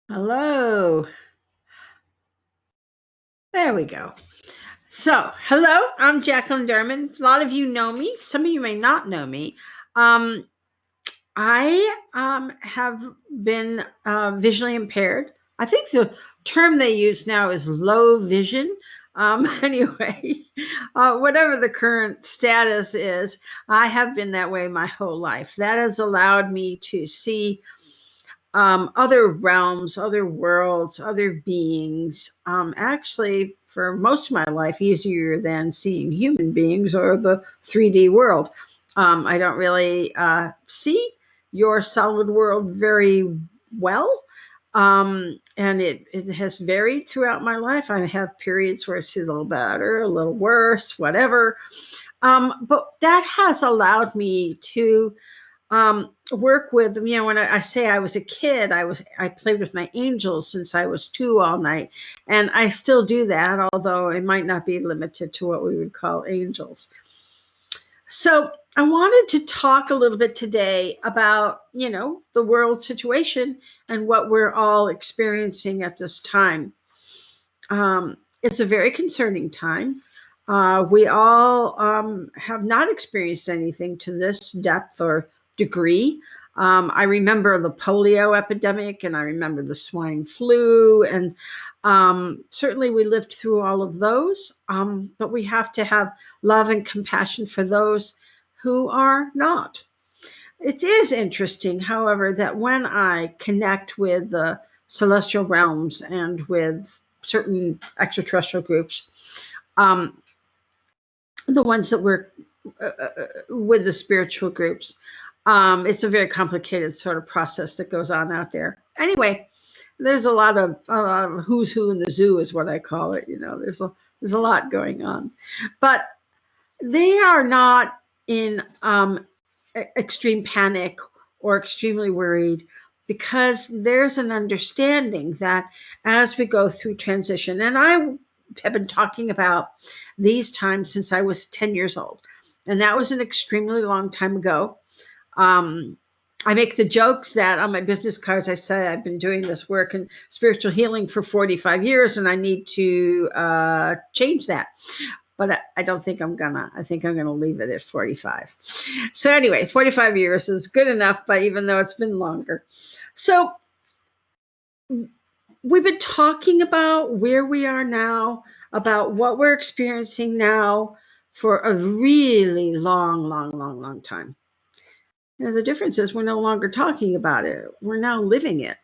Hello. There we go. So, hello, I'm Jacqueline Derman. A lot of you know me. Some of you may not know me. Um, I have been visually impaired. I think the term they use now is low vision. Anyway, whatever the current status is, I have been that way my whole life. That has allowed me to see other realms, other worlds, other beings. Actually, for most of my life, easier than seeing human beings or the 3D world. I don't really see your solid world very well. And it has varied throughout my life. I have periods where I see a little better, a little worse, whatever. But that has allowed me to work with, when I say I was a kid, I played with my angels since I was 2 all night, and I still do that, although it might not be limited to what we would call angels. So I wanted to talk a little bit today about, the world situation and what we're all experiencing at this time. It's a very concerning time. We all have not experienced anything to this depth or degree. I remember the polio epidemic, and I remember the swine flu, and certainly we lived through all of those. But we have to have love and compassion for those who are not. It is interesting, however, that when I connect with the celestial realms and with certain extraterrestrial groups, um, the ones that work with the spiritual groups, it's a very complicated sort of process that goes on out there. Anyway, there's a lot of who's who in the zoo is what I call it. There's a lot going on, but they are not in extreme panic or extremely worried, because there's an understanding that as we go through transition, and I have been talking about these times since I was 10 years old, and that was an extremely long time ago. Um, I make the jokes that on my business cards, I say I've been doing this work in spiritual healing for 45 years and I need to change that. But I don't think I'm gonna. I think I'm gonna leave it at 45. So anyway, 45 years is good enough, but even though it's been longer. So we've been talking about where we are now, about what we're experiencing now for a really long, long, long, long time. The difference is we're no longer talking about it. We're now living it.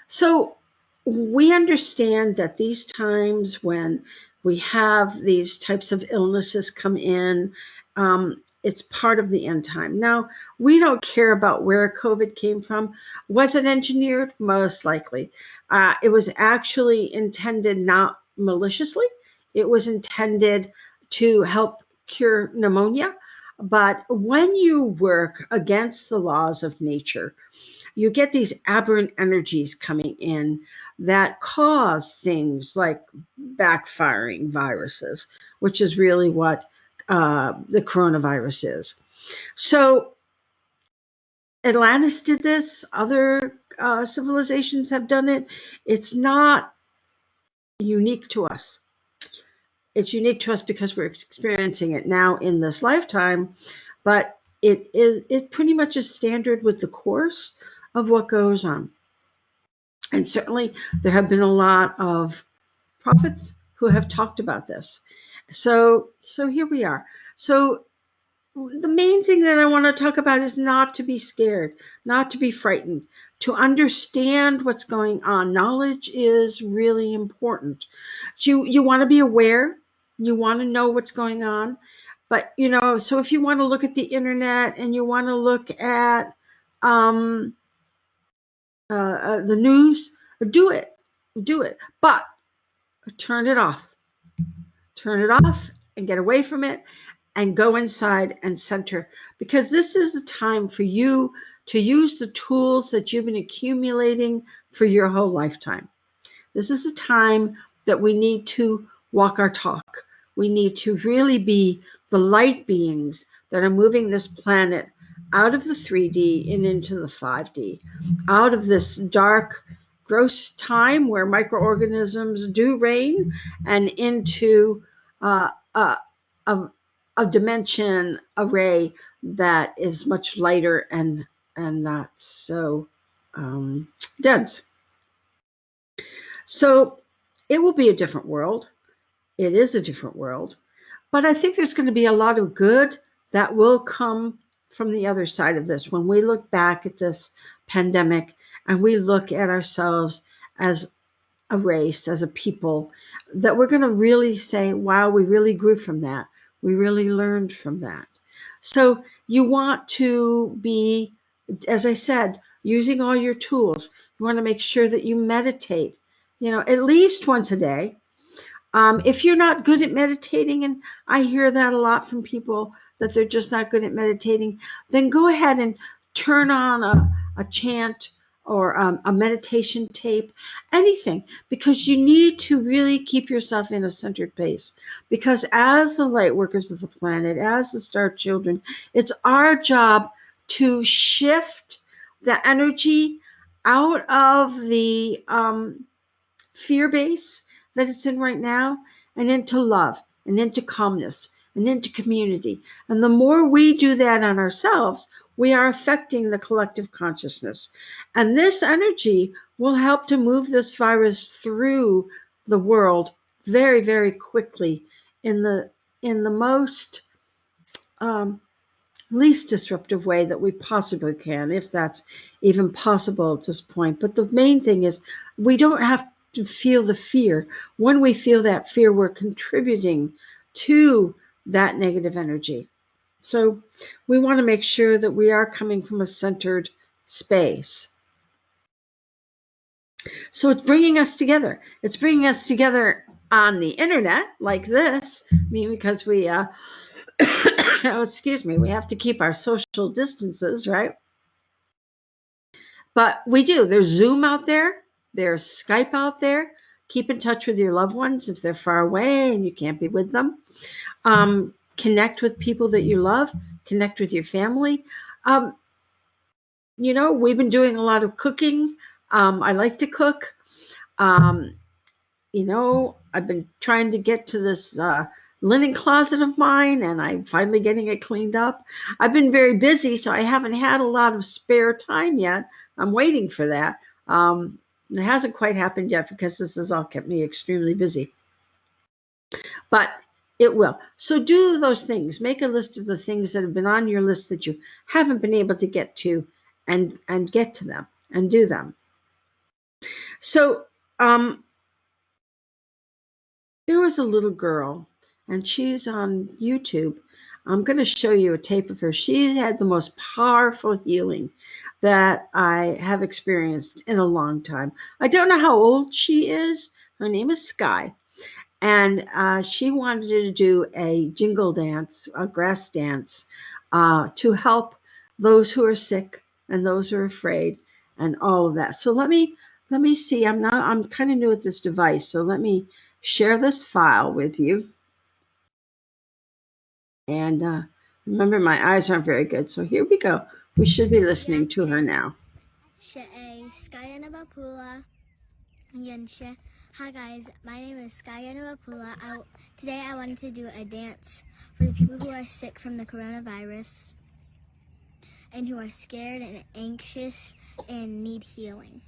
So we understand that these times when we have these types of illnesses come in, it's part of the end time. Now, we don't care about where COVID came from. Was it engineered? Most likely. It was actually intended not maliciously, it was intended to help cure pneumonia. But when you work against the laws of nature, you get these aberrant energies coming in that cause things like backfiring viruses, which is really what the coronavirus is. So Atlantis did this, other civilizations have done it. It's not unique to us. It's unique to us because we're experiencing it now in this lifetime, but it pretty much is standard with the course of what goes on. And certainly there have been a lot of prophets who have talked about this. So here we are. So the main thing that I want to talk about is not to be scared, not to be frightened, to understand what's going on. Knowledge is really important. So you want to be aware, you want to know what's going on. But so if you want to look at the internet and you want to look at um, the news, do it, but turn it off. Turn it off and get away from it and go inside and center, because this is the time for you to use the tools that you've been accumulating for your whole lifetime. This is a time that we need to walk our talk. We need to really be the light beings that are moving this planet out of the 3D and into the 5D, out of this dark, gross time where microorganisms do reign, and into uh, a, a, a dimension array that is much lighter and not so dense. So it will be a different world. It is a different world. But I think there's going to be a lot of good that will come from the other side of this. When we look back at this pandemic and we look at ourselves as a race, as a people, that we're going to really say, wow, we really grew from that. We really learned from that. So you want to be, as I said, using all your tools. You want to make sure that you meditate, at least once a day. If you're not good at meditating, and I hear that a lot from people that they're just not good at meditating, then go ahead and turn on a chant or a meditation tape, anything, because you need to really keep yourself in a centered place. Because as the light workers of the planet, as the star children, it's our job to shift the energy out of the fear base that it's in right now and into love and into calmness and into community. And the more we do that on ourselves, we are affecting the collective consciousness. And this energy will help to move this virus through the world very, very quickly in the most least disruptive way that we possibly can, if that's even possible at this point. But the main thing is we don't have to feel the fear. When we feel that fear, we're contributing to that negative energy. So we want to make sure that we are coming from a centered space. So it's bringing us together. It's bringing us together on the internet like this. I mean, because we oh, excuse me, we have to keep our social distances, right? But we do. There's Zoom out there, there's Skype out there. Keep in touch with your loved ones if they're far away and you can't be with them. Connect with people that you love, connect with your family. We've been doing a lot of cooking. I like to cook. Um, I've been trying to get to this linen closet of mine, and I'm finally getting it cleaned up. I've been very busy, so I haven't had a lot of spare time yet. I'm waiting for that. It hasn't quite happened yet because this has all kept me extremely busy. But it will. So do those things. Make a list of the things that have been on your list that you haven't been able to get to, and get to them and do them. So there was a little girl, and she's on YouTube. I'm going to show you a tape of her. She had the most powerful healing that I have experienced in a long time. I don't know how old she is. Her name is Sky. And she wanted to do a jingle dance, a grass dance, to help those who are sick and those who are afraid and all of that. So let me see. I'm kind of new at this device, so let me share this file with you. And remember, my eyes aren't very good, so here we go. We should be listening to her now. Hi guys, my name is Sky Yanavapula. Today I wanted to do a dance for the people who are sick from the coronavirus and who are scared and anxious and need healing.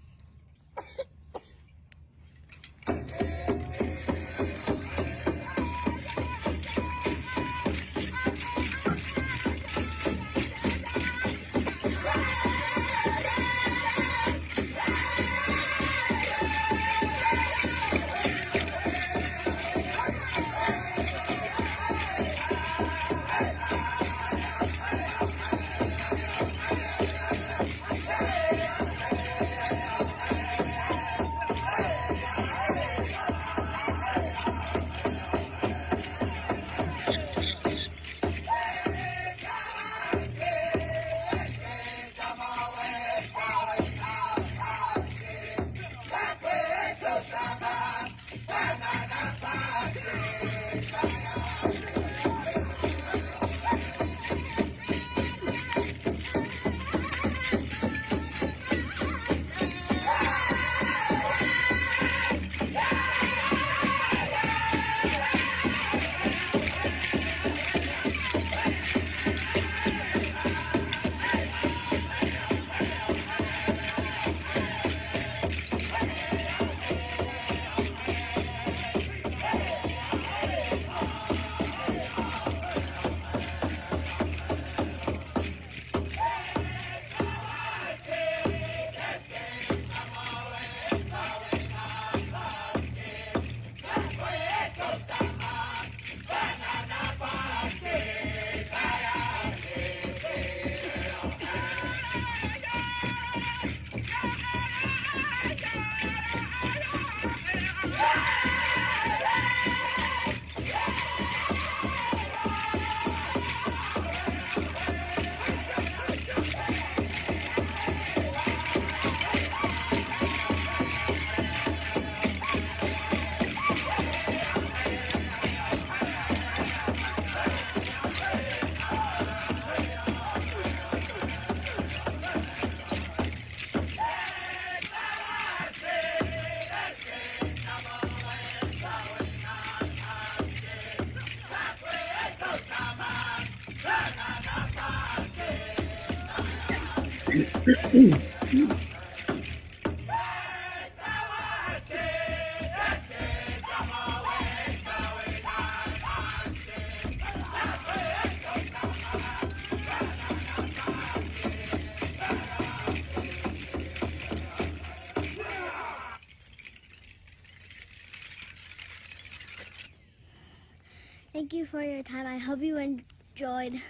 Thank you for your time. I hope you enjoyed.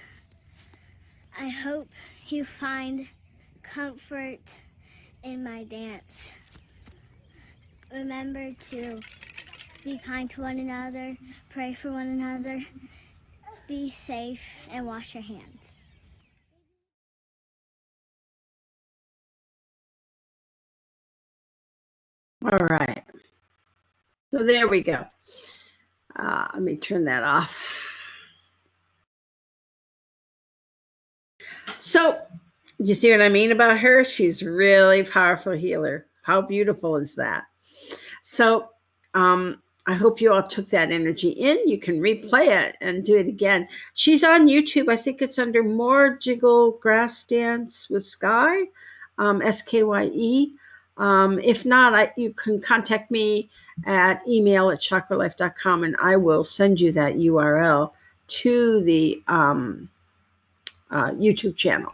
I hope you find comfort in my dance. Remember to be kind to one another, pray for one another, be safe, and wash your hands. All right. So there we go. Let me turn that off. So, you see what I mean about her? She's really powerful healer. How beautiful is that? So, I hope you all took that energy in. You can replay it and do it again. She's on YouTube. I think it's under More Jiggle Grass Dance with Sky, SKYE. If not, you can contact me at email@chakralife.com and I will send you that URL to the YouTube channel.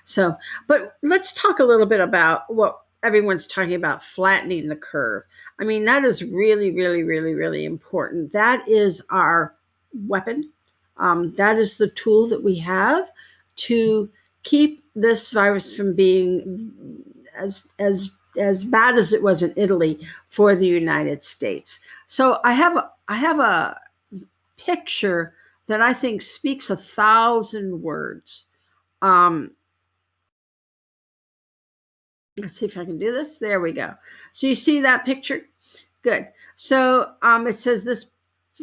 So, but let's talk a little bit about what everyone's talking about, flattening the curve. I mean, that is really, really, really, really important. That is our weapon. That is the tool that we have to keep this virus from being as bad as it was in Italy for the United States. So I have a picture that I think speaks 1,000 words. Um, let's see if I can do this. There we go. So you see that picture? Good. So it says this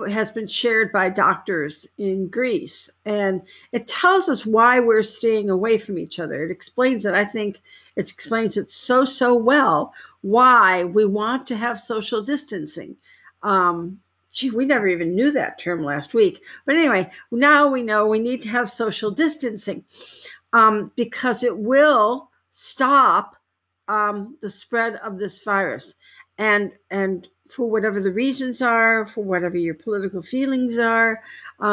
has been shared by doctors in Greece, and it tells us why we're staying away from each other. It explains it. I think it explains it so well why we want to have social distancing. Gee, we never even knew that term last week. But anyway, now we know we need to have social distancing because it will stop the spread of this virus. And for whatever the reasons are, for whatever your political feelings are,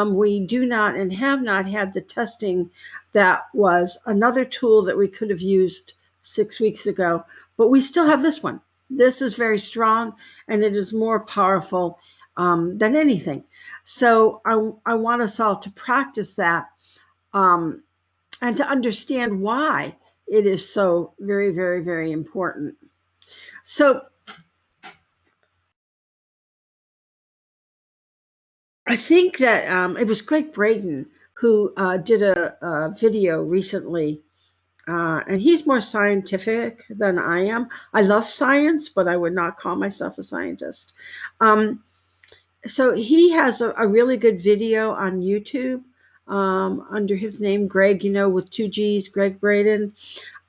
we do not and have not had the testing that was another tool that we could have used 6 weeks ago. But we still have this one. This is very strong and it is more powerful than anything. So I want us all to practice that and to understand why it is so very, very, very important. So I think that it was Greg Braden who did a video recently, and he's more scientific than I am. I love science, but I would not call myself a scientist. Um, so he has a really good video on YouTube under his name, Greg, with two G's, Greg Braden.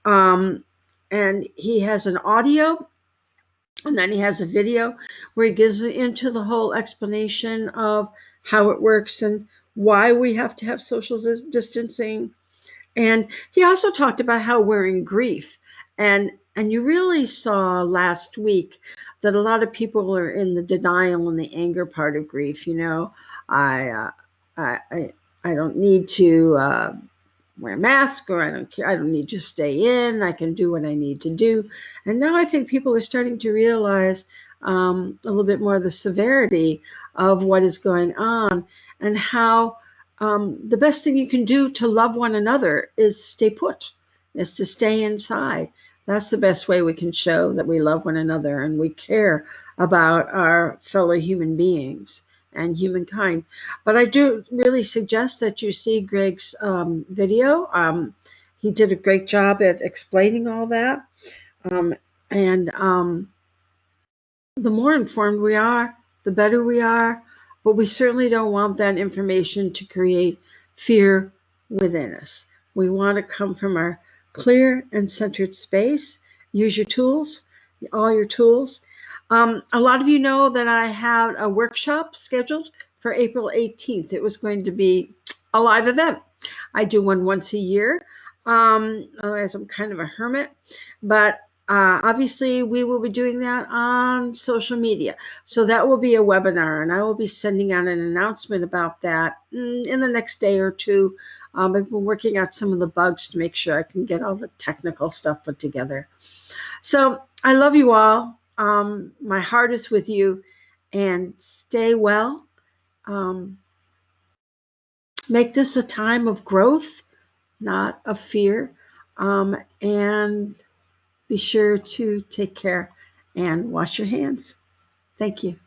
Um, and he has an audio and then he has a video where he gives into the whole explanation of how it works and why we have to have social distancing. And he also talked about how we're in grief. And you really saw last week that a lot of people are in the denial and the anger part of grief. I I don't need to wear a mask, or I don't care. I don't need to stay in. I can do what I need to do. And now I think people are starting to realize a little bit more of the severity of what is going on and how the best thing you can do to love one another is stay put, is to stay inside. That's the best way we can show that we love one another and we care about our fellow human beings and humankind. But I do really suggest that you see Greg's video. He did a great job at explaining all that. Um, and the more informed we are, the better we are. But we certainly don't want that information to create fear within us. We want to come from our clear and centered space. Use your tools, all your tools. A lot of you know that I had a workshop scheduled for April 18th. It was going to be a live event. I do one once a year. Otherwise, I'm kind of a hermit. But obviously, we will be doing that on social media. So that will be a webinar, and I will be sending out an announcement about that in the next day or two. I've been working out some of the bugs to make sure I can get all the technical stuff put together. So I love you all. My heart is with you, and stay well. Um, make this a time of growth, not of fear. And be sure to take care and wash your hands. Thank you.